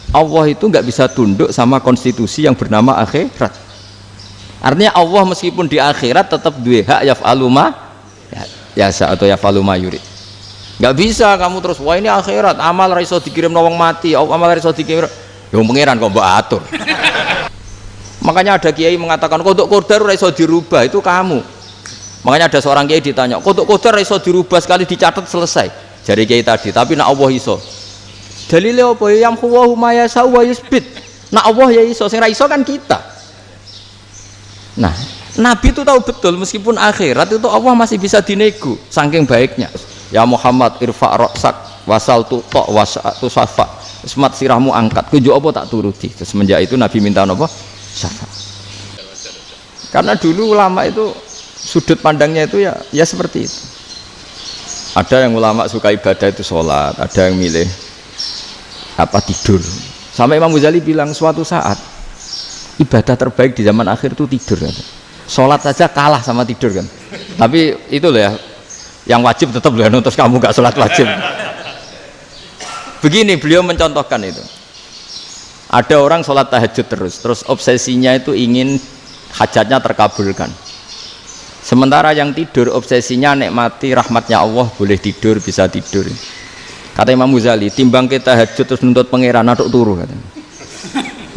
Allah itu nggak bisa tunduk sama konstitusi yang bernama akhirat. Artinya Allah meskipun di akhirat tetap duwe hak yaf'alu ma yasa atau yaf'alu ma yurid. Nggak bisa kamu terus wah ini akhirat amal ra iso dikirim wong mati, amal ra iso dikirim. Yo pangeran kok mbok atur. Makanya ada kiai mengatakan kodok qadar ora iso dirubah, itu kamu. Makanya ada seorang kiai ditanya, kodok qadar ora iso dirubah sekali dicatat selesai. Jari kiai tadi, tapi nak Allah iso. Dalile apa? Yang huwa ma yasa wa yusbit. Nak Allah ya iso, sing ra iso kan kita. Nah, Nabi itu tahu betul meskipun akhirat itu Allah masih bisa dinego saking baiknya. Ya Muhammad irfa' ra'sak wasal tu ta wasatu safa. Semat sirahmu angkat. Kunjuk apa tak turuti. Semenjak itu Nabi minta apa? Syafaat. Karena dulu ulama itu sudut pandangnya itu ya seperti itu. Ada yang ulama suka ibadah itu sholat, ada yang milih tidur. Sampai Imam Ghazali bilang suatu saat ibadah terbaik di zaman akhir itu tidur kan. Sholat saja kalah sama tidur kan. Tapi itu loh ya, yang wajib tetap loh, terus kamu gak sholat wajib. Begini beliau mencontohkan itu. Ada orang sholat tahajud terus obsesinya itu ingin hajatnya terkabulkan. Sementara yang tidur obsesinya nikmati rahmatnya Allah, boleh tidur, bisa tidur. Kata Imam Ghazali, timbang kita tahajud terus nuntut pangeran aduk turu katanya.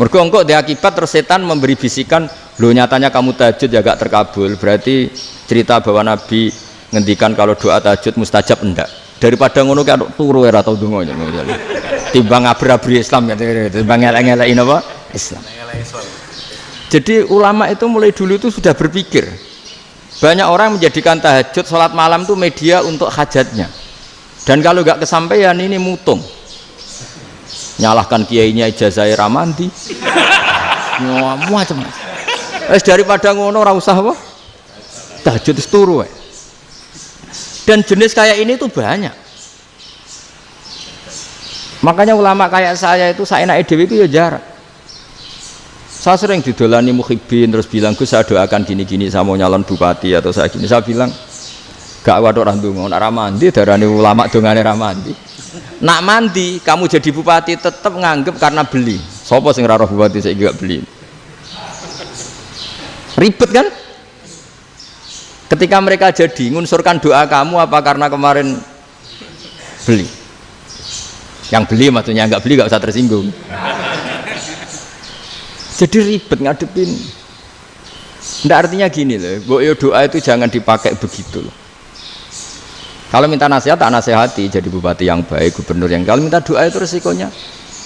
Mergo engko di akibat terus setan memberi bisikan, lo nyatanya kamu tahajud ya gak terkabul. Berarti cerita bahwa Nabi ngendikan kalau doa tahajud mustajab enggak. Daripada ngono ki aduk turu ora tau donga Ghazali. Timbang abri-abri Islam ya, timbang ngelek-ngelekin apa? Islam. Jadi ulama itu mulai dulu itu sudah berpikir. Banyak orang menjadikan tahajud, sholat malam itu media untuk hajatnya. Dan kalau nggak kesampaian ini mutung. Nyalahkan kiainya ijazah ramandi. Macam. Daripada ngono ora usah apa? Tahajud itu turu. Dan jenis kayak ini tuh banyak. Makanya ulama kayak saya itu saenake dhewe itu ya jarak. Saya sering didolani muhibbin terus bilang Gus saya doakan gini-gini saya mau nyalon bupati atau saya gini. Saya bilang gak waduh orang dongo nak ramandi darani ulama dongane ramandi. Nak mandi kamu jadi bupati tetap nganggep karena beli. Sopo sing ora roh bupati saya gak beli. Ribet kan? Ketika mereka jadi ngunsurkan doa kamu apa karena kemarin beli? Yang beli maksudnya nggak beli nggak usah tersinggung. Jadi ribet ngadepin. Nggak artinya gini loh, doa itu jangan dipakai begitu loh. Kalau minta nasihat tak nasihati jadi bupati yang baik, gubernur yang. Kalau minta doa itu resikonya.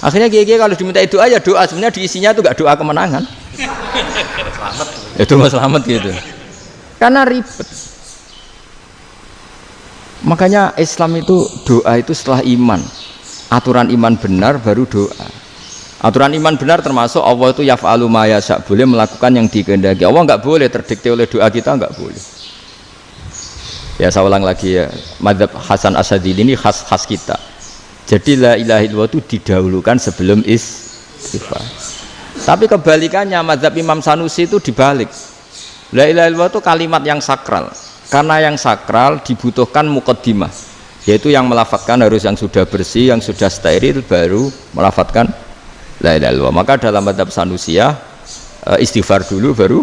Akhirnya kiai-kiai kalau diminta doa ya doa, sebenarnya diisinya itu nggak doa kemenangan. Selamat. Itu mau selamat gitu. Karena ribet. Makanya Islam itu doa itu setelah iman. Aturan iman benar baru doa. Aturan iman benar termasuk Allah itu yaf'alu ma yasha, boleh melakukan yang dikehendaki. Allah nggak boleh terdikte oleh doa kita, nggak boleh. Ya saya ulang lagi ya, madzhab Hasan Asyadzili ini khas kita. Jadi la ilaha illallah itu didahulukan sebelum istighfar. Tapi kebalikannya madzhab Imam Sanusi itu dibalik. La ilaha illallah itu kalimat yang sakral. Karena yang sakral dibutuhkan muqaddimah, yaitu yang melafadzkan harus yang sudah bersih, yang sudah steril baru melafadzkan la ilaha illallah. Maka dalam madzhab Sanusiyah istighfar dulu baru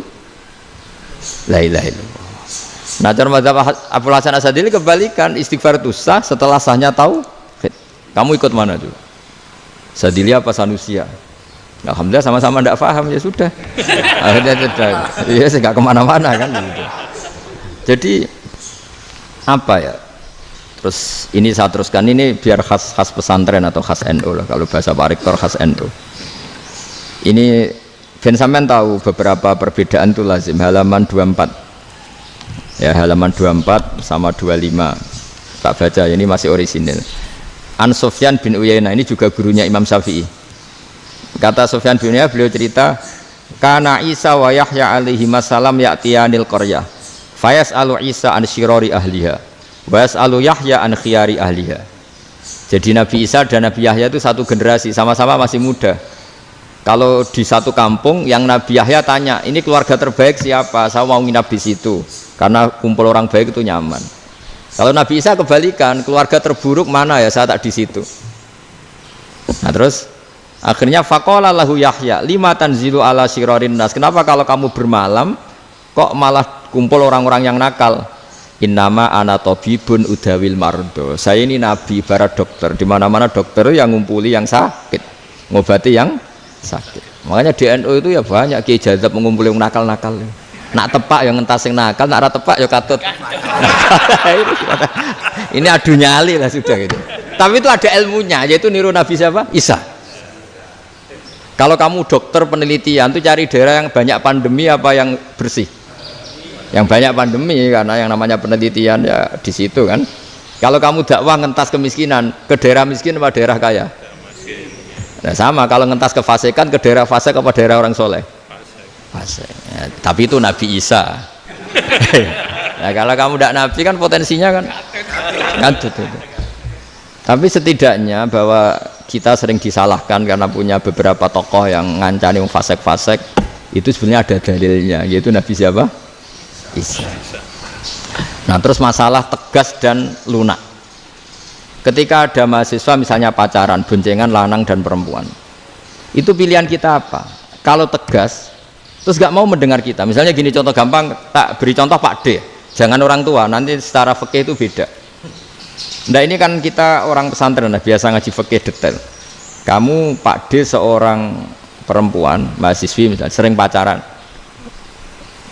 la ilaha illallah. Nah cara madzhab Abu Hasan Asyadzili kebalikan, istighfar itu sah setelah sahnya tauhid. Kamu ikut mana tuh? Asyadzili apa Sanusiyah? Alhamdulillah sama-sama tidak paham ya sudah. Akhirnya sudah. Iya saya nggak kemana-mana kan gitu. Jadi apa ya? Terus ini saya teruskan, ini biar khas pesantren atau khas NU lah, kalau bahasa Pak Rektor khas NU. Ini Ben sampean tahu beberapa perbedaan itu lazim. Halaman 24 ya, halaman 24 sama 25 tak baca, ini masih orisinil. An Sufyan bin Uyainah, ini juga gurunya Imam Syafi'i. Kata Sufyan bin Uyainah, beliau cerita kana Isa wa Yahya alaihi masalam ya'tiyanil qaryah fayas'alu Isa an syirari ahliha wa yas'alu Yahya an khiyari ahliha. Jadi Nabi Isa dan Nabi Yahya itu satu generasi, sama-sama masih muda. Kalau di satu kampung yang Nabi Yahya tanya, ini keluarga terbaik siapa? Saya mau nginap di situ karena kumpul orang baik itu nyaman. Kalau Nabi Isa kebalikan, keluarga terburuk mana ya, saya tak di situ. Nah terus Akhirnya faqala lahu Yahya, lima tanzilu ala sirarin nas. Kenapa kalau kamu bermalam kok malah kumpul orang-orang yang nakal? Innama ana tabibun udawil mardo. Saya ini nabi ibarat dokter. Di mana-mana dokter yang ngumpuli yang sakit, ngobati yang sakit. Makanya di NU itu ya banyak Kiai Jazab mengumpuli yang nakal-nakal. Nak tepak yang ngentas yang nakal, nak ora tepak ya katut. Ini adu nyali lah sudah gitu. Tapi itu ada ilmunya, yaitu niru Nabi siapa? Isa. Kalau kamu dokter penelitian tuh cari daerah yang banyak pandemi apa yang bersih? Yang banyak pandemi, karena yang namanya penelitian ya di situ kan. Kalau kamu dakwah ngentas kemiskinan, ke daerah miskin apa daerah kaya? Nah sama, kalau ngentas kefasikan, ke daerah fasik apa daerah orang soleh? Fasik. Ya, tapi itu Nabi Isa. Nah kalau kamu tidak Nabi kan potensinya kan itu. Tapi setidaknya bahwa kita sering disalahkan karena punya beberapa tokoh yang ngancani fasik-fasik, itu sebenarnya ada dalilnya, yaitu Nabi siapa? Isa. Nah terus masalah tegas dan lunak. Ketika ada mahasiswa misalnya pacaran, boncengan lanang dan perempuan, itu pilihan kita apa? Kalau tegas, terus gak mau mendengar kita. Misalnya gini, contoh gampang, tak beri contoh Pak D. Jangan orang tua, nanti secara fikih itu beda. Nah ini kan kita orang pesantren, nah, biasa ngaji fikih detail. Kamu Pak D seorang perempuan, mahasiswi misalnya, sering pacaran.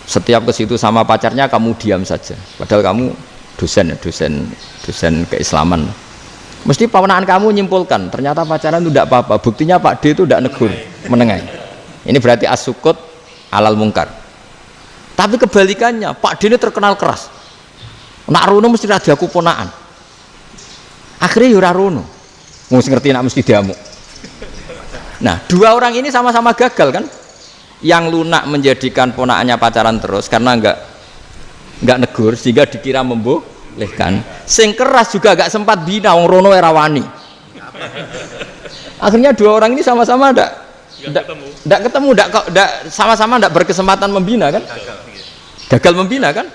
Setiap ke situ sama pacarnya kamu diam saja. Padahal kamu dosen keislaman. Mesti pawanaan kamu nyimpulkan, ternyata pacaran itu tidak apa-apa. Buktinya Pak D itu tidak negur, menengahi. Ini berarti as-sukut alal mungkar. Tapi kebalikannya, Pak D ini terkenal keras. Nak rono mesti radiaku ponaan. Akhirnya yura rono. Mesti ngerti nak mesti diamuk. Nah, dua orang ini sama-sama gagal kan? Yang lunak menjadikan ponakannya pacaran terus karena enggak negur sehingga dikira membolehkan. Sing keras juga enggak sempat bina wong rono era wani. Akhirnya dua orang ini sama-sama enggak ketemu, sama-sama enggak berkesempatan membina kan? Gagal membina kan?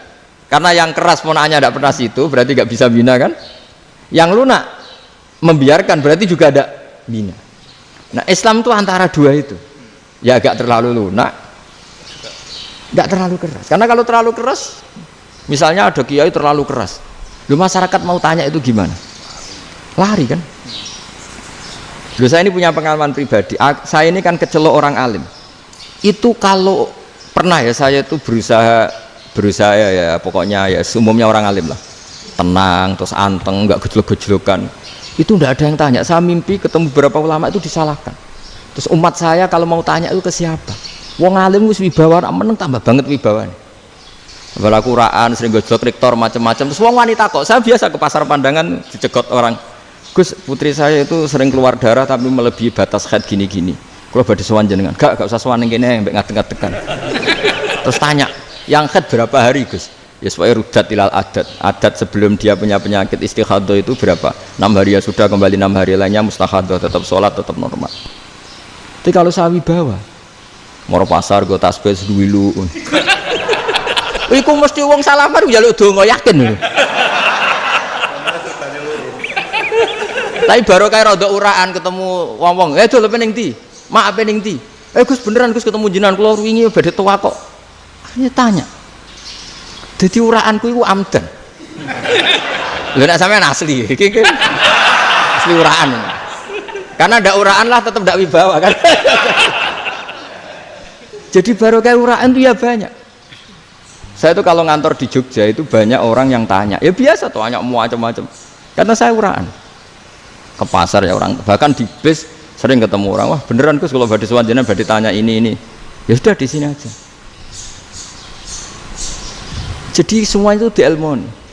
Karena yang keras ponakannya enggak pernah situ, berarti enggak bisa bina kan? Yang lunak membiarkan berarti juga ada bina. Nah, Islam itu antara dua itu. Ya agak terlalu lunak, enggak terlalu keras. Karena kalau terlalu keras, misalnya ada kiai terlalu keras, lu masyarakat mau tanya itu gimana? Lari kan? Lu saya ini punya pengalaman pribadi. Saya ini kan kecelok orang alim. Itu kalau pernah ya saya itu berusaha ya pokoknya ya umumnya orang alim lah. Tenang, terus anteng, enggak gejlok-gejlokan. Itu enggak ada yang tanya. Saya mimpi ketemu beberapa ulama itu disalahkan. Terus umat saya kalau mau tanya itu ke siapa? Wong alim wis wibawa, meneng tambah banget wibawane. Bala Quran sering gojlok rektor macam-macam. Terus wong wanita kok, saya biasa ke pasar pandangan dicegot orang. Gus, putri saya itu sering keluar darah tapi melebihi batas haid gini-gini. Kalau badhe sowan jenengan, gak usah sowan ning kene mbek ngadeg-ngadegan. Terus tanya, yang haid berapa hari, Gus? Ya supaya rudat ilal adat sebelum dia punya penyakit istihadah itu berapa? 6 hari ya sudah, kembali 6 hari lainnya mustahadah, tetap sholat, tetap normal. Tapi kalau sawi bawa moro pasar gue tasbih seduwilu iku mesti wong salaman njaluk donga yakin. Tapi baru kayak rada uraan ketemu wong-wong, dol pening ndi? Mak pening ndi? Gus beneran Gus ketemu jenengan kula wingi badhe tuwa kok. Akhirnya tanya. Dadi uraanku iku amdan. Lha nek sampean asli, iki asli uraan. Karena ndak uraan lah tetap ndak wibawa kan. Jadi baru kayak uraan itu ya banyak. Saya itu kalau ngantor di Jogja itu banyak orang yang tanya. Ya biasa tuh tanya macam-macam. Karena saya uraan. Ke pasar ya orang, bahkan di bis sering ketemu orang. Wah beneran Gus kalau badhe sowan jenengan badhe tanya ini. Ya sudah di sini aja. Jadi semua itu diilmoni.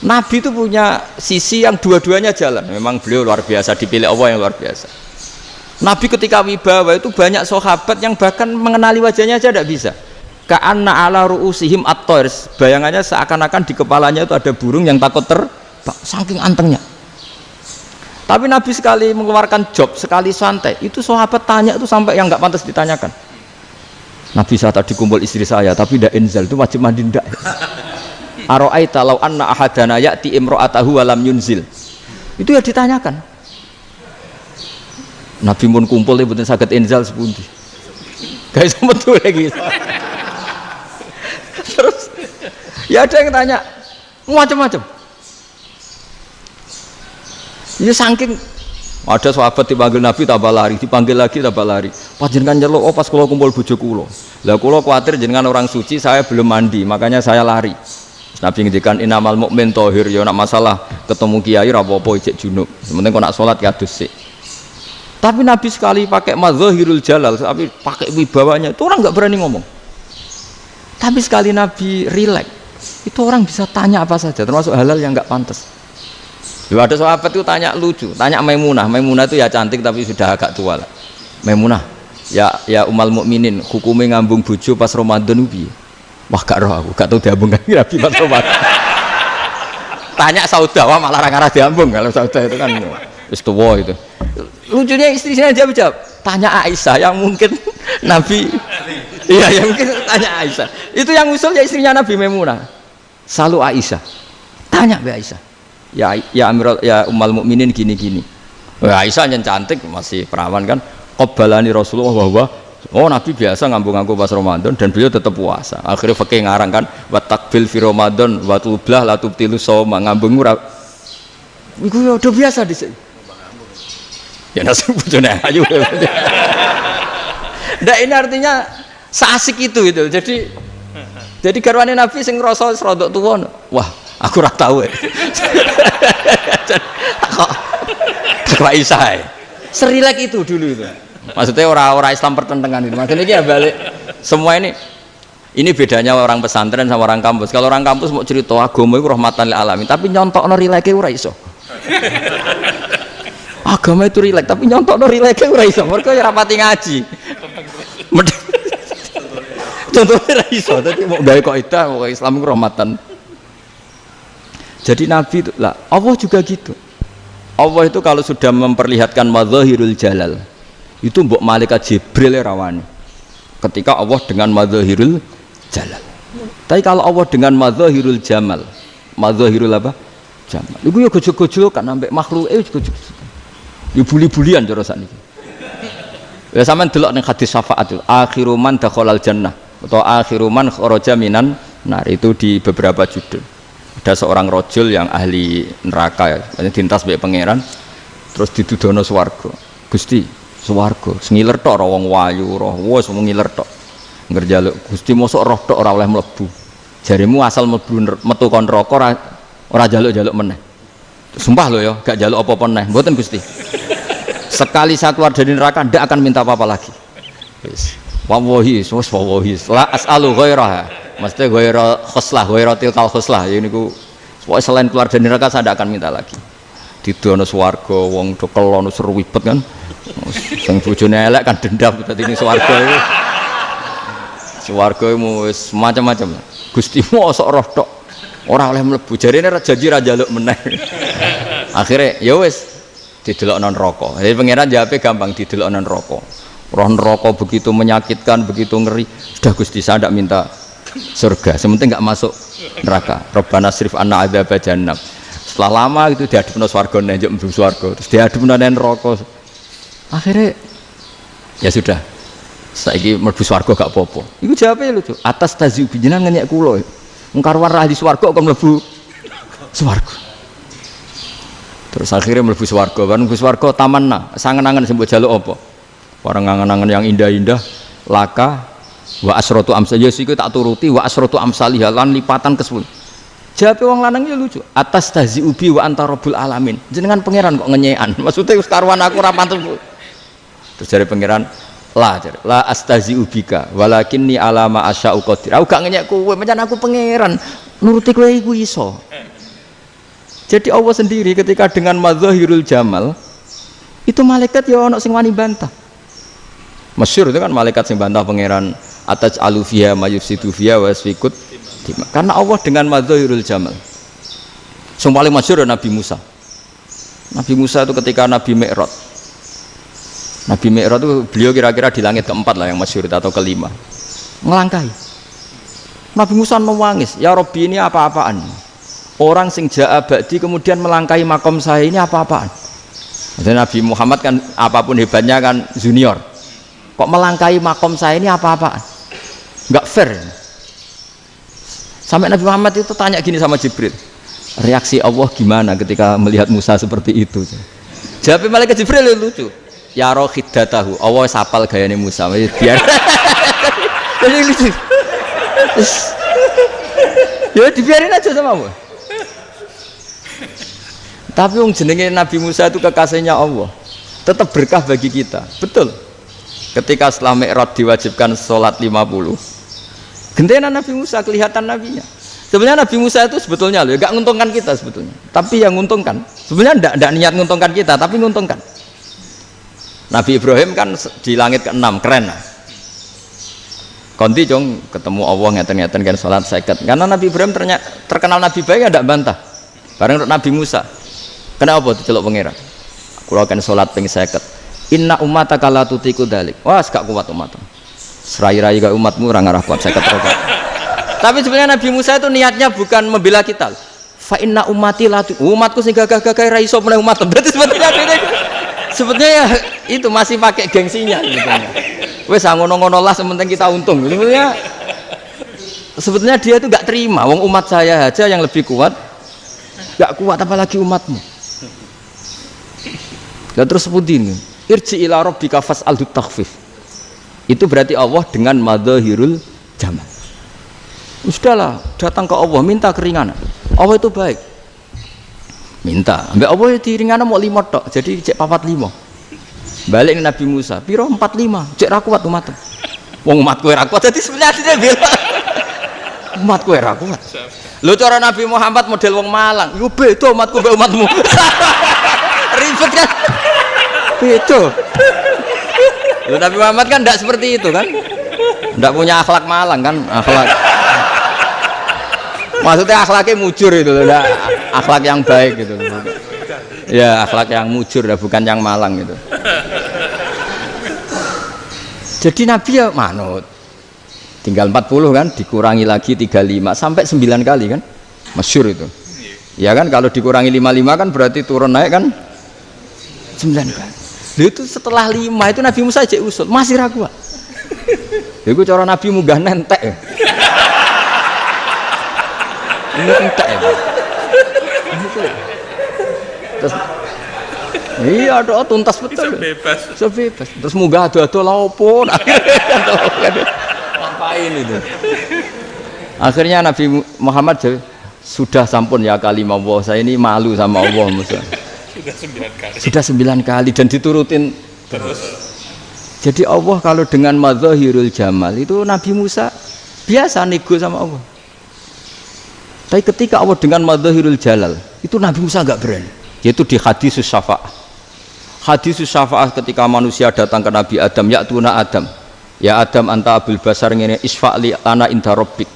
Nabi itu punya sisi yang dua-duanya jalan. Memang beliau luar biasa, dipilih Allah yang luar biasa. Nabi ketika wibawa itu banyak sahabat yang bahkan mengenali wajahnya aja tidak bisa. Ka'anna ala ru'usihim at-thair. Bayangannya seakan-akan di kepalanya itu ada burung yang takut terbang, saking antengnya. Tapi Nabi sekali mengeluarkan job, sekali santai, itu sahabat tanya itu sampai yang nggak pantas ditanyakan. Nabi saat tadi kumpul istri saya, tapi tidak inzal, itu wajib mandi ndak. Aro'aita law anna ahadana ya'ti imro'atahu walam yunzil. Itu ya ditanyakan. Nabi mun kumpul e mboten saged inzal sepundi. Guys metu lagi. Terus ya ada yang tanya macam-macam. Ya saking ada sahabat dipanggil Nabi tambah lari, dipanggil lagi tambah lari. Panjenengan nyeluk, oh pas kula kumpul bojo kula. Lah kula kuwatir jenengan orang suci, saya belum mandi, makanya saya lari. Nabi ngendikan innamal mukmin thahir, ya nak masalah ketemu kiai ra apa-apa ijek junub. Sementing kok nak salat ya adus sik. Tapi Nabi sekali pakai madzahirul jalal, tapi pakai wibawanya, itu orang enggak berani ngomong. Tapi sekali Nabi rileks, itu orang bisa tanya apa saja, termasuk halal yang enggak pantas. Lalu ada sahabat itu tanya lucu, tanya Maimunah. Maimunah itu ya cantik tapi sudah agak tua lah. Maimunah, ya umal mukminin, hukumnya ngambung bojo pas Ramadan piye? Wah gak roh aku, gak tahu diambung kan Nabi pas Ramadan. Tanya Saudah, wah malah ngarah diambung. Kalau Saudah itu kan wis tuwa itu. Lucunya istrinya jawab, tanya Aisyah yang mungkin Nabi. Iya, yang mungkin tanya Aisyah. Itu yang usul ya istrinya Nabi Maimunah. Selalu Aisyah. Tanya Mbak Aisyah. Ya Amirul ya umal mukminin gini-gini. Aisyah yang cantik masih perawan kan. Qabbalani Rasulullah bahwa oh Nabi biasa ngambung-ngambung pas Ramadan dan beliau tetap puasa. Akhirnya fakih ngarang kan wa takbil fi Ramadan wa tublah la tubtilu shauma ngambung ora. Iku ya udah biasa di sini. Ya nasi bojone ayu. Ndak ini artinya seasik itu. Jadi garwane Nabi sing ngrasa rodok tuwa. Wah, aku ora tahu. Kok Aisyah. Serilek itu dulu itu. Maksudnya orang Islam pertentangan itu. Maksudnya ini ya balik semua ini bedanya orang pesantren sama orang kampus. Kalau orang kampus mau cerita agama itu rahmatan lil alamin, tapi nyontokno rileke ora iso. Agama itu rilek, tapi nyontokno rileke ora iso. Mergo ya rapati ngaji. Contohnya ora iso, dadi mau gawe kaidah kok Islam itu rahmatan. Jadi Nabi itu lah, Allah juga gitu. Allah itu kalau sudah memperlihatkan madzahirul jalal, itu mbok malaikat Jibril rawani. Ketika Allah dengan madzahirul jalal. Tapi kalau Allah dengan madzahirul jamal, madzahirul apa? Jamal. Iku ya gojok-gojok kan ambek makhluk gojok. Ya buli-bulian cara sakniki. Ya sampean delok ning hadis syafaat itu, akhiru man dakhalal jannah atau akhiru man kharaja minan nar, itu di beberapa judul. Ada seorang rojul yang ahli neraka ya, dintas mbek pangeran terus didudono swarga. Gusti, swarga sengiler tok ora wong wayu roh wis ngiler tok. Ngerjaluk Gusti mosok roh tok ora oleh mlebu. Jarimu asal mlebu metu kon neraka ora jaluk-jaluk meneh. Sumpah lho ya, gak jaluk apa-apa meneh. Mboten Gusti. Sekali saya keluar dari neraka ndak akan minta apa-apa lagi. Wis. Wallahi, wallahi. La as'alu ghairaha. Maksudnya ghaira khoslah, ghaira tilkal khoslah. Ya niku pokoke selain keluar dari neraka saya ndak akan minta lagi. Didono swarga wong do kelon seruwibet kan. Sing bojone elek kan dendam dadi ning swarga iku. Swarga wis macam-macam. Gusti mosok roh tok ora oleh mlebu. Jarine janji ra njaluk meneh. Akhire ya wis didelokno neraka. Jadi pangeran jawabe gampang, didelokno neraka. Roh neraka begitu menyakitkan, begitu ngeri. Sudah Gusti saya ndak minta surga, sementing enggak masuk neraka. Rabbana srif anna adzab jahannam. Setelah lama itu diadepno swarga njuk mlebu swarga, terus diadepno neraka. Akhirnya ya sudah, saiki mlebu swarga gak apa-apa. Iku jawabe lucu. Atas taziu jenengan ngenyek kula. Wong karuan ra di swarga kok mlebu swarga. Terus akhirnya mlebu swarga, kan mlebu swarga tamanna, sangen-angen sing mbok jaluk apa? Orang angen-angen yang indah-indah, laka wa asratu amsal ya siku tak turuti wa asratu amsalih lan lipatan ke-10. Jawabe wong lanang ya lucu. Atas taziubi wa anta rabbul alamin. Jenengan pangeran kok ngenyekan. Maksudnya wis karuan aku ora pantes. Terus jare pangeran, la astaziubika walakinni alama asya'u qadir. Aku gak ngenyek kowe, pancen aku pangeran. Nuruti kowe iku iso. Jadi Allah sendiri ketika dengan madzahirul jamal itu malaikat ya ono sing wani bantah. Masyhur itu kan malaikat sing bantah pangeran atas alufia mayufsidu fiha wasfikut. Karena Allah dengan madzahirul jamal. Yang paling masyhur Nabi Musa. Nabi Musa itu ketika Nabi Mi'raj. Nabi Mi'raj itu beliau kira-kira di langit keempat lah yang masyhur atau kelima. Ngelangkai. Nabi Musa nangis, ya Rabbi ini apa-apaan? Orang sing ja'a ba'di kemudian melangkai makom saya ini apa-apaan? Dan Nabi Muhammad kan apapun hebatnya kan junior. Kok melangkahi makom saya ini apa-apaan? Enggak fair. Sampai Nabi Muhammad itu tanya gini sama Jibril, reaksi Allah gimana ketika melihat Musa seperti itu? Jawab malaikat Jibril lucu. Ya roh khiddatahu, Allah sapal gayane Musa. Biar jadi lucu. Ya dibiarin aja sama Allah. Tapi yang jenenge Nabi Musa itu kekasihnya Allah, tetap berkah bagi kita. Betul. Ketika setelah Mi'raj diwajibkan sholat 50, gentenan Nabi Musa kelihatan nabinya. Sebenarnya Nabi Musa itu sebetulnya loh, gak nguntungkan kita sebetulnya. Tapi yang nguntungkan, sebenarnya tidak niat nguntungkan kita, tapi nguntungkan. Nabi Ibrahim kan di langit ke-6, keren lah. Konti jong ketemu Allah ngeten-ngeten kan sholat seket. Karena Nabi Ibrahim terkenal Nabi baik, tidak bantah. Bareng Nabi Musa. Kenapa diceluk pangeran? Kula kan salat ping 50. Inna ummataka la tutiku dalik. Wah, gak kuat umatmu. Serai-rai gak umatmu ora ngarah kuat 50 rokaat. Tapi sebenarnya Nabi Musa itu niatnya bukan membela kita. Fa inna ummati la umatku sing gagah-gagah ra iso meneh umat. Berarti sebetulnya ya itu masih pakai gengsinya sebetulnya. Wes ngono-ngono lah sementing kita untung. Sebetulnya dia itu gak terima wong umat saya aja yang lebih kuat. Gak kuat apalagi umatmu. Dan terus sebutin irji ila rabbika fas'alhu takhfif. Itu berarti Allah dengan madzahirul jamal. Sudahlah, datang ke Allah minta keringanan. Allah itu baik. Minta, ambek Allah itu ringanan mau 5 tok, jadi cek 45. Balik ke Nabi Musa, piro 45, cek ra kuat umat. Wong umatku ra kuat, jadi sebenarnya dia bilang umatku ra kuat. Lho cara Nabi Muhammad model wong Malang, yo beda umatku mbek umatmu. Ribet kan? Beda. Lho Nabi Muhammad kan tidak seperti itu kan? Tidak punya akhlak Malang kan? Akhlak. Maksudnya akhlaknya mujur itu loh, akhlak yang baik gitu loh. Ya akhlak yang mujur, bukan yang Malang gitu. Jadi Nabi ya manut. Tinggal 40 kan, dikurangi lagi 35 sampai 9 kali kan, masyhur itu. Ya kan kalau dikurangi 55 kan berarti turun naik kan 9 kali. Lalu itu setelah 5 itu Nabi Musa aja usul, masih ragu. Itu cara Nabi munggah nentek. Ini entek ya. Terus iya doa tuntas betul. Sebebas. Terus munggah ado-ado lha opo? Ngapain itu? Akhirnya Nabi Muhammad sudah sampun ya kalimah Allah, saya ini malu sama Allah Musa. Sudah 9 kali dan diturutin terus. Jadi Allah kalau dengan madzahirul jamal itu Nabi Musa biasa nego sama Allah. Tapi ketika Allah dengan madzahirul jalal itu Nabi Musa enggak berani. Yaitu di hadisus syafa'ah. Hadisus syafa'ah ketika manusia datang ke Nabi Adam, ya'tuna Adam. Ya Adam anta abul basar ngene isfa'li ana inda rabbik.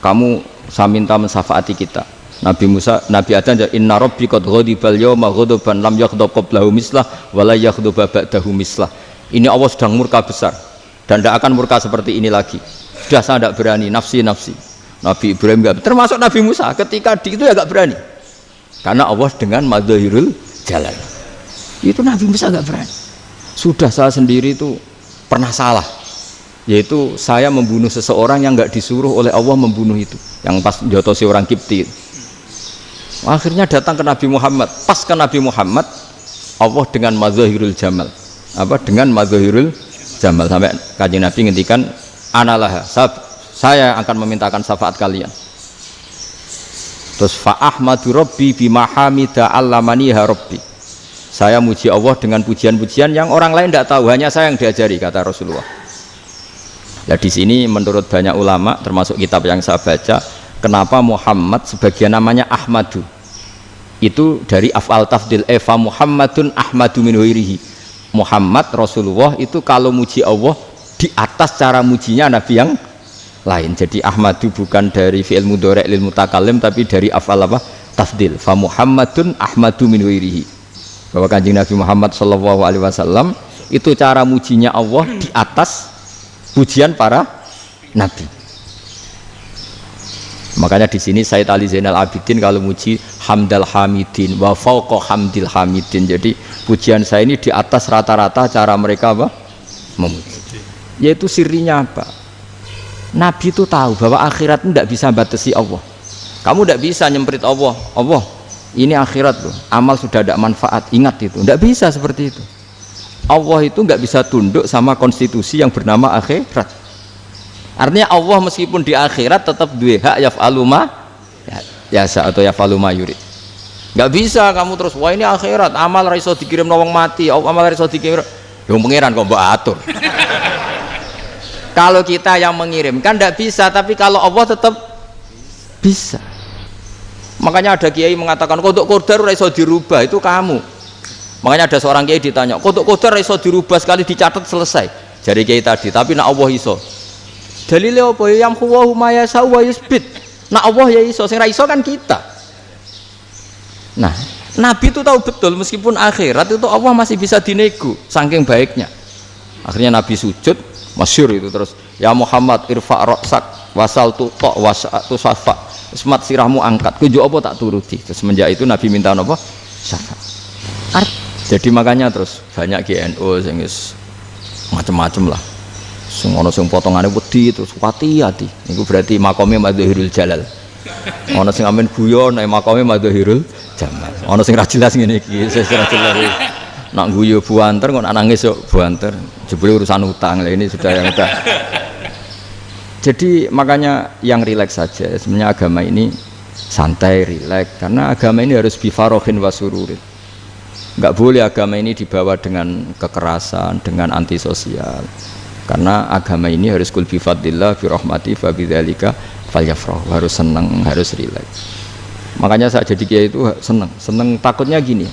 Kamu saya minta mensafaati kita. Nabi Musa, Nabi Adam inna rabbi qad ghadibal yawma ghadaban lam yaghdab qablahu mislah wa la yaghdab ba'dahu mislah. Ini Allah sedang murka besar dan tidak akan murka seperti ini lagi. Sudah saya tidak berani, nafsi. Nabi Ibrahim enggak, termasuk Nabi Musa ketika itu ya enggak berani. Karena Allah dengan madzahirul jalal. Itu Nabi Musa enggak berani. Sudah saya sendiri itu pernah salah. Yaitu saya membunuh seseorang yang enggak disuruh oleh Allah membunuh itu. Yang pas jotosi orang Kipti. Akhirnya datang ke Nabi Muhammad. Pas ke Nabi Muhammad Allah dengan madzahirul jamal. Apa dengan madzahirul jamal sampai Kanjeng Nabi ngendikan analah saya akan memintakan syafaat kalian. Terus fa ahmadu rabbi bima hamida allamaniha rabbi. Saya muji Allah dengan pujian-pujian yang orang lain tidak tahu, hanya saya yang diajari, kata Rasulullah. Ya di sini menurut banyak ulama termasuk kitab yang saya baca, kenapa Muhammad sebagian namanya Ahmadu. Itu dari af'al tafdil fa Muhammadun ahmadu min ghairihi. Muhammad Rasulullah itu kalau muji Allah di atas cara mujinya Nabi yang lain. Jadi Ahmadu bukan dari fi'il mudhari' lil mutakallim tapi dari af'al apa? Tafdil. Fa Muhammadun ahmadu min ghairihi. Bahwa Kanjeng Nabi Muhammad sallallahu alaihi wasallam itu cara mujinya Allah di atas pujian para nabi. Makanya di sini Sayyid Ali Zainal Abidin kalau muji hamdal hamidin wa fauqa hamdil hamidin. Jadi pujian saya ini di atas rata-rata cara mereka apa? Memuji. Yaitu sirinya apa? Nabi itu tahu bahwa akhirat itu tidak bisa batasi Allah. Kamu tidak bisa nyemprit Allah. Allah, ini akhirat loh. Amal sudah ada manfaat. Ingat itu. Tidak bisa seperti itu. Allah itu nggak bisa tunduk sama konstitusi yang bernama akhirat. Artinya Allah meskipun di akhirat tetap duwe hak yaf'alu ma yasa atau yaf'alu ma yurid. Nggak bisa kamu terus wah ini akhirat amal ra iso dikirim wong mati, amal ra iso dikirim. Yang pangeran kok mbok atur. Kalau kita yang mengirimkan tidak bisa, tapi kalau Allah tetap bisa. Makanya ada kiai mengatakan kodok qadar ora iso dirubah, itu kamu. Makanya ada seorang kiai ditanya, kodok qadar ora iso dirubah sekali dicatat selesai. Jari kiai tadi, tapi nak Allah iso. Dalile apa? Yang huwa ma yasha wa yusbit. Nak Allah ya iso, sing ra iso kan kita. Nah, Nabi itu tahu betul meskipun akhirat itu Allah masih bisa dinego saking baiknya. Akhirnya Nabi sujud, masyhur itu terus, ya Muhammad irfa' ra'sak wasal tuqa wasatu safa. Semat sirahmu angkat, kujo apa tak turuti. Terus semenjak itu Nabi minta apa? Syafaat. Jadi makanya terus banyak GNU sing macam-macam lah. Sing ana sing potongane wedi terus hati-hati. Niku berarti makome Madhahirul Jalal. Ana sing amen guyon nek makome Madhahirul Jamal. Ana sing ra jelas ngene iki, sing ra jelas. Nak guyu buanter kok nangis yo buanter. Jebule urusan utang. Lah ini sudah yang udah. Jadi makanya yang rileks saja. Sebenarnya agama ini santai, rileks karena agama ini harus bifarohin wasururin. Enggak boleh agama ini dibawa dengan kekerasan, dengan antisosial. Karena agama ini harus kul bi fadlillah bi rahmati fa bidzalika falyafrahu, harus senang, harus rileks. Makanya saya jadi kiai itu senang takutnya gini.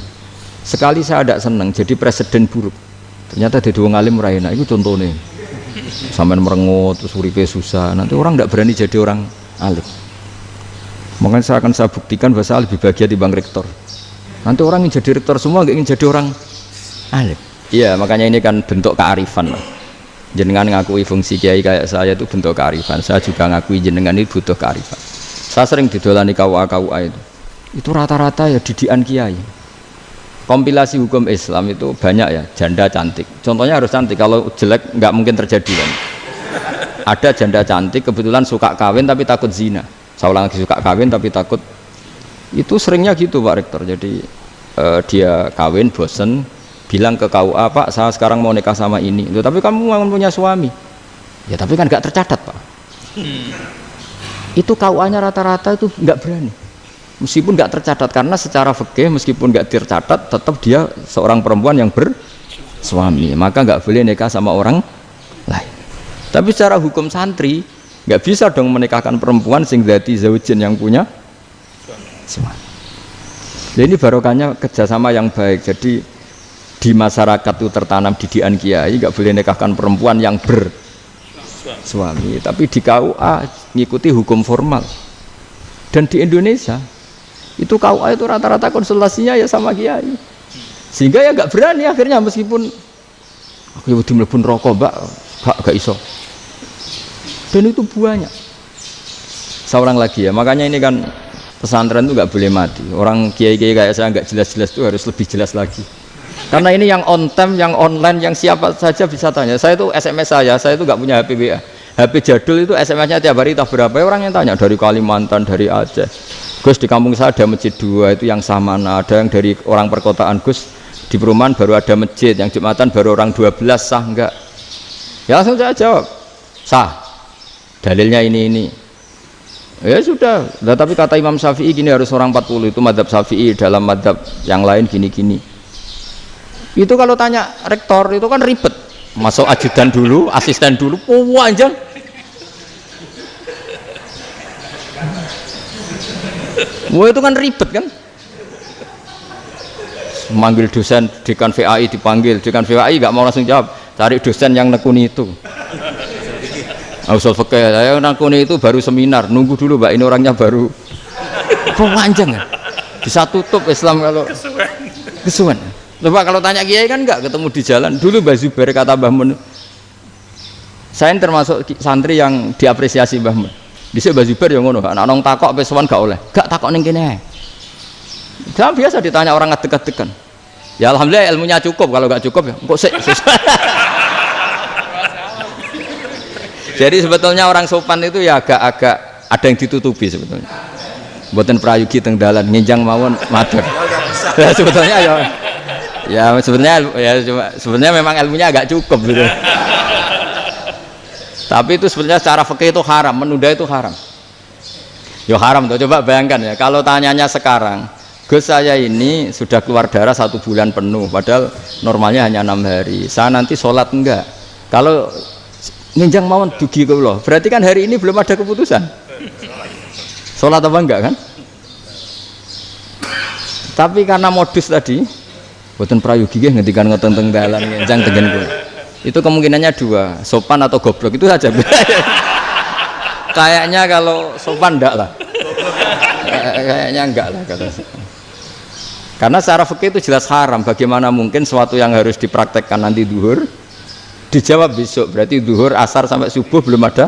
Sekali saya tidak senang jadi presiden buruk. Ternyata jadi wong alim ora enak, itu contohnya. Sampai merengut terus uripe susah, nanti orang tidak berani jadi orang alim. Makanya saya buktikan bahwa saya lebih bahagia di bang rektor. Nanti orang ingin jadi rektor semua, nggak ingin jadi orang alim. Iya, makanya ini kan bentuk kearifan lah. Jenengan ngakui fungsi kiai kayak saya itu bentuk kearifan. Saya juga ngakui jenengan ini butuh kearifan. Saya sering didolani KUA itu rata-rata ya didikan kiai. Kompilasi hukum Islam itu banyak ya, janda cantik. Contohnya harus cantik, kalau jelek nggak mungkin terjadi kan. Ada janda cantik kebetulan suka kawin tapi takut zina. Saya ulang lagi, suka kawin tapi takut. Itu seringnya gitu Pak Rektor. Jadi dia kawin bosen, bilang ke KUA, Pak saya sekarang mau nikah sama ini. Loh, tapi kamu mau punya suami. Ya tapi kan nggak tercatat Pak. Itu KUA-nya rata-rata itu nggak berani. Meskipun nggak tercatat, karena secara fikih meskipun nggak tercatat tetap dia seorang perempuan yang bersuami, maka nggak boleh nikah sama orang lain. Tapi secara hukum santri nggak bisa dong menikahkan perempuan sing dzati zaujin yang punya suami. Jadi ini barokahnya kerjasama yang baik. Jadi di masyarakat itu tertanam didikan kiai nggak boleh nikahkan perempuan yang bersuami, tapi di KUA ngikuti hukum formal. Dan di Indonesia itu KUA itu rata-rata konsultasinya ya sama kiai, sehingga ya nggak berani akhirnya meskipun aku ya mlebu rokok mbak gak iso. Dan itu banyak. Seorang lagi ya, makanya ini kan pesantren itu nggak boleh mati. Orang kiai-kiai kayak saya nggak jelas-jelas itu harus lebih jelas lagi. Karena ini yang on time, yang online, yang siapa saja bisa tanya. Saya itu SMS saya itu nggak punya HP WA. HP jadul itu SMS-nya tiap hari tak berapa, orang yang tanya dari Kalimantan, dari Aceh. Gus di kampung saya ada masjid 2 itu yang Samana, ada yang dari orang perkotaan, Gus di perumahan baru ada masjid, yang Jumatan baru orang 12, sah enggak? Ya langsung saya jawab, sah. Dalilnya ini. Ya sudah, tapi kata Imam Syafi'i gini harus orang 40, itu madzhab Syafi'i, dalam madzhab yang lain gini-gini. Itu kalau tanya rektor itu kan ribet. Masuk ajudan dulu, asisten dulu, panjang. Wah itu kan ribet kan. Manggil dosen dekan VAI dipanggil, dekan VAI nggak mau langsung jawab, cari dosen yang nekuni itu. Usul fikih saya nekuni itu baru seminar, nunggu dulu Mbak ini orangnya baru. Panjang kan. Bisa tutup Islam kalau kesuwen. Coba kalau tanya kiai kan nggak ketemu di jalan. Dulu Mbah Zubair kata Mbah Mun, saya termasuk santri yang diapresiasi Mbah Mun. Dhisik Mbah Zubair yang ngono, anak nong takok pesuan gak oleh. Gak takok ning kene. Jangan biasa ditanya orang ngadeg-adegan. Ya alhamdulillah ilmunya cukup, kalau nggak cukup ya kok Jadi sebetulnya orang sopan itu ya agak-agak ada yang ditutupi sebetulnya. Buatan prayogi teng dalan nginjang mawon matur. Ya sebetulnya sebenarnya memang ilmunya agak cukup gitu. Tapi itu sebenarnya secara fikih itu haram, menunda itu haram. Ya haram tuh, coba bayangkan ya, kalau tanyanya sekarang, Gus saya ini sudah keluar darah 1 bulan penuh, padahal normalnya hanya 6 hari. Saya nanti sholat enggak? Kalau nginjang mawon dugi kula, berarti kan hari ini belum ada keputusan. Sholat apa enggak kan? Tapi karena modus tadi, boten prayogi nggih ngendikan ngoten teng dalan nginjang tengen kula. Itu kemungkinannya 2, sopan atau goblok, itu saja. Kayaknya kalau sopan enggak lah. Kayaknya enggak lah kata. Karena secara fikih itu jelas haram. Bagaimana mungkin sesuatu yang harus dipraktekkan nanti duhur dijawab besok, berarti duhur, asar sampai subuh belum ada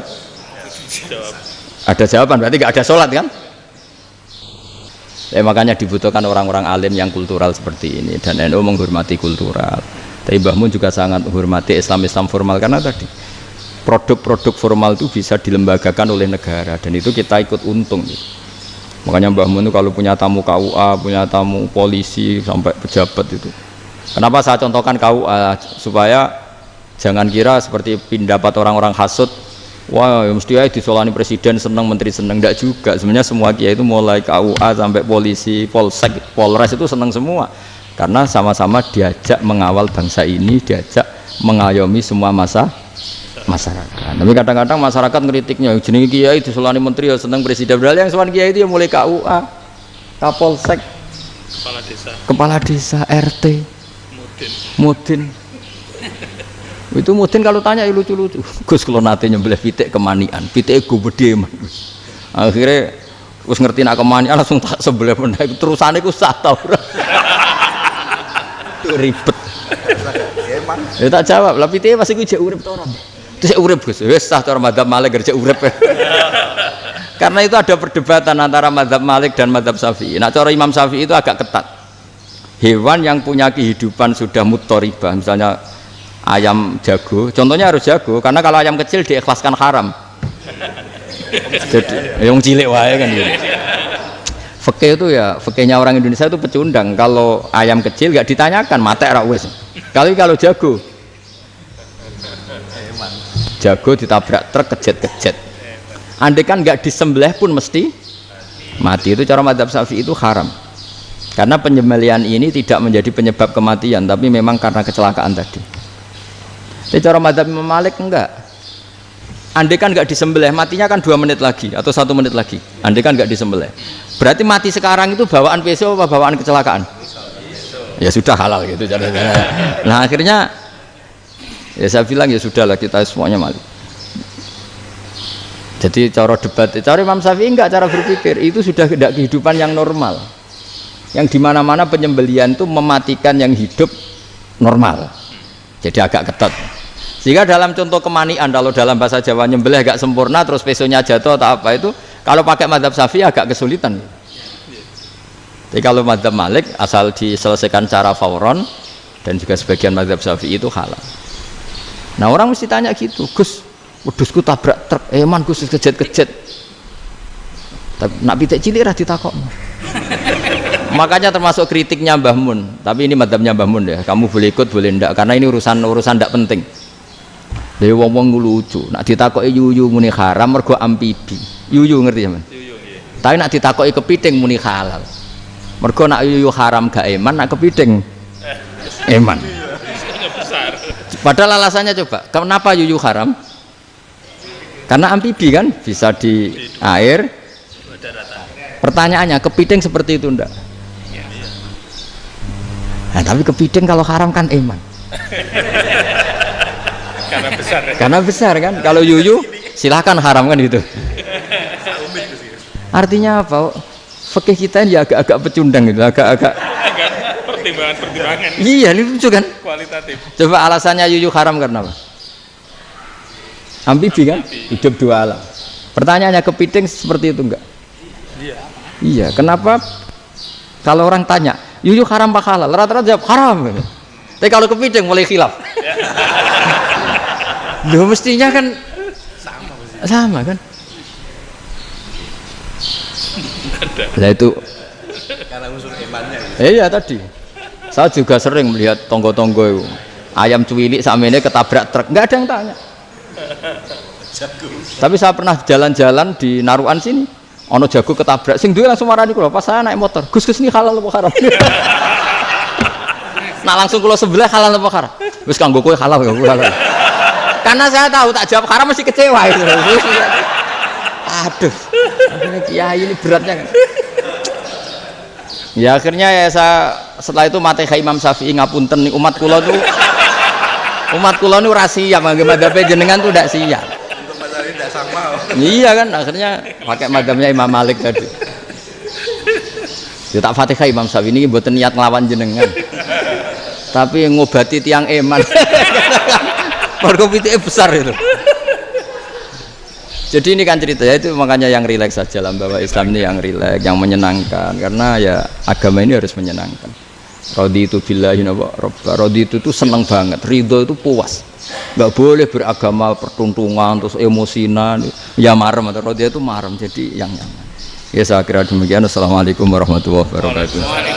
jawaban, berarti nggak ada sholat kan? Ya, makanya dibutuhkan orang-orang alim yang kultural seperti ini, dan NU menghormati kultural. Tapi Mbah Mun juga sangat menghormati Islam formal, karena tadi produk-produk formal itu bisa dilembagakan oleh negara, dan itu kita ikut untung. Makanya Mbah Mun itu kalau punya tamu KUA, punya tamu polisi sampai pejabat itu. Kenapa saya contohkan KUA? Supaya jangan kira seperti pendapat orang-orang hasud, wah ya mesti aja disolani presiden seneng, menteri seneng. Enggak juga, sebenarnya semua kiai itu mulai KUA sampai polisi, polsek, polres itu seneng semua, karena sama-sama diajak mengawal bangsa ini, diajak mengayomi semua masyarakat. Tapi kadang-kadang masyarakat ngeritiknya, jenenge kiai disolani menteri ya seneng, presiden, padahal yang sowan kiai itu ya mulai KUA, kapolsek, kepala desa, RT, mudin. Itu mudin kalau tanya ya lucu-lucu. Gus kalau nate nyembelih pitik kemanian, pitik gue gede man. Akhirnya terus ngerti nak kemanian langsung tak sebelah benda. Terusannya gue sah tau. Ribet. Ya tak jawab. Lah pitik pasti gue jek urip to ora. Terus urip Gus. Wis sah cara madzhab Malik kerja urip. Karena itu ada perdebatan antara madzhab Malik dan madzhab Syafi'i. Nah cara Imam Syafi'i itu agak ketat. Hewan yang punya kehidupan sudah muttoribah, misalnya ayam jago, contohnya harus jago, karena kalau ayam kecil diikhlaskan haram. Jadi yang cilik wae kan gitu. Fikih itu ya, fikihnya orang Indonesia itu pecundang. Kalau ayam kecil nggak ditanyakan, mate ra wis. Kalau jago ditabrak truk kejet. Andai kan nggak disembelih pun mesti mati. Itu cara madzhab Syafi'i itu haram. Karena penyembelihan ini tidak menjadi penyebab kematian, tapi memang karena kecelakaan tadi. Tapi cara madzhab Imam Malik enggak. Andai kan enggak disembelih, matinya kan 2 menit lagi atau 1 menit lagi. Andai kan enggak disembelih, berarti mati sekarang itu bawaan pisau apa bawaan kecelakaan? Ya sudah halal gitu. Nah akhirnya ya saya bilang ya sudahlah, kita semuanya mati. Jadi cara debat, cara Imam Syafi'i enggak, cara berpikir itu sudah tidak kehidupan yang normal, yang dimana-mana penyembelihan itu mematikan yang hidup normal. Jadi agak ketat. Sehingga dalam contoh kemanian, kalau dalam bahasa Jawa nyembelih agak sempurna terus pesonya jatuh atau apa itu, kalau pakai madzhab Syafi'i agak kesulitan. Jadi kalau madzhab Malik asal diselesaikan secara fauron, dan juga sebagian madzhab Syafi'i itu halal. Nah orang mesti tanya gitu, Gus, wedhusku tabrak truk, man Gus kejet. Tapi nak pitik cilik ra ditakokno. Makanya termasuk kritiknya Mbah Mun, tapi ini madzhabnya Mbah Mun ya, kamu boleh ikut boleh ndak, karena ini urusan ndak penting. Dewe wong-wong lucu, nak ditakoki yuyu muni haram mergo amfibi. Yuyu ngerti ya, Man? Yuyu nggih. Tapi nak ditakoki kepiting muni halal. Mergo nak yuyu haram gak eman, nak kepiting eman. Padahal alasannya coba, kenapa yuyu haram? Karena amfibi kan, bisa di air. Pertanyaannya, kepiting seperti itu ndak? Nah, tapi kepiting kalau haram kan eman. Karena besar kan. Kalau yuyu silahkan haram kan gitu. Artinya apa? Fikih kita ya agak-agak pecundang gitu, agak-agak pertimbangan. Iya, lucu kan? Kualitatif. Coba alasannya yuyu haram karena apa? Amfibi kan? Hidup 2 alam. Pertanyaannya kepiting seperti itu enggak? Iya. Kenapa Kalau orang tanya, yuyu haram apa halal? Rata-rata jawab haram. Tapi kalau kepiting mulai khilaf. Loh mestinya kan sama kan? Lah itu karena unsur imannya. Iya tadi. Saya juga sering melihat tonggo-tonggo itu. Ayam cuwilik sakmene ketabrak truk, enggak ada yang tanya. Tapi saya pernah jalan-jalan di Narukan sini, ono jago ketabrak, sing duwe langsung marani kula pas saya naik motor. Gus ini halal apa haram? Nah langsung kula sebelah halal apa haram? Wis kanggo kowe halal ya halal. Karena saya tahu tak jawab haram mesti kecewa itu. Aduh, akhirnya kiai ini beratnya kan. Ya akhirnya ya saya setelah itu mate Imam Syafi'i ngapunten nih umat kula nu rahasia mangke madzhab jenengan tuh ndak siap. Untuk masalah ini tidak sama. Iya kan akhirnya pakai madzhabnya Imam Malik tadi. Ya tak Fatihah Imam Syafi'i ini mboten niat nglawan jenengan. Tapi ngobati tiang eman. Mergo pitike besar itu. Jadi ini kan cerita ya itu makanya yang rileks saja lah bahwa Islam ini yang rileks, yang menyenangkan karena ya agama ini harus menyenangkan. Raditu billahi robba. Raditu itu senang banget, ridho itu puas. Enggak boleh beragama pertuntungan terus emosinan, ya marem atau raditu itu marem jadi yang nyaman. Ya saya kira demikian. Assalamualaikum warahmatullahi wabarakatuh.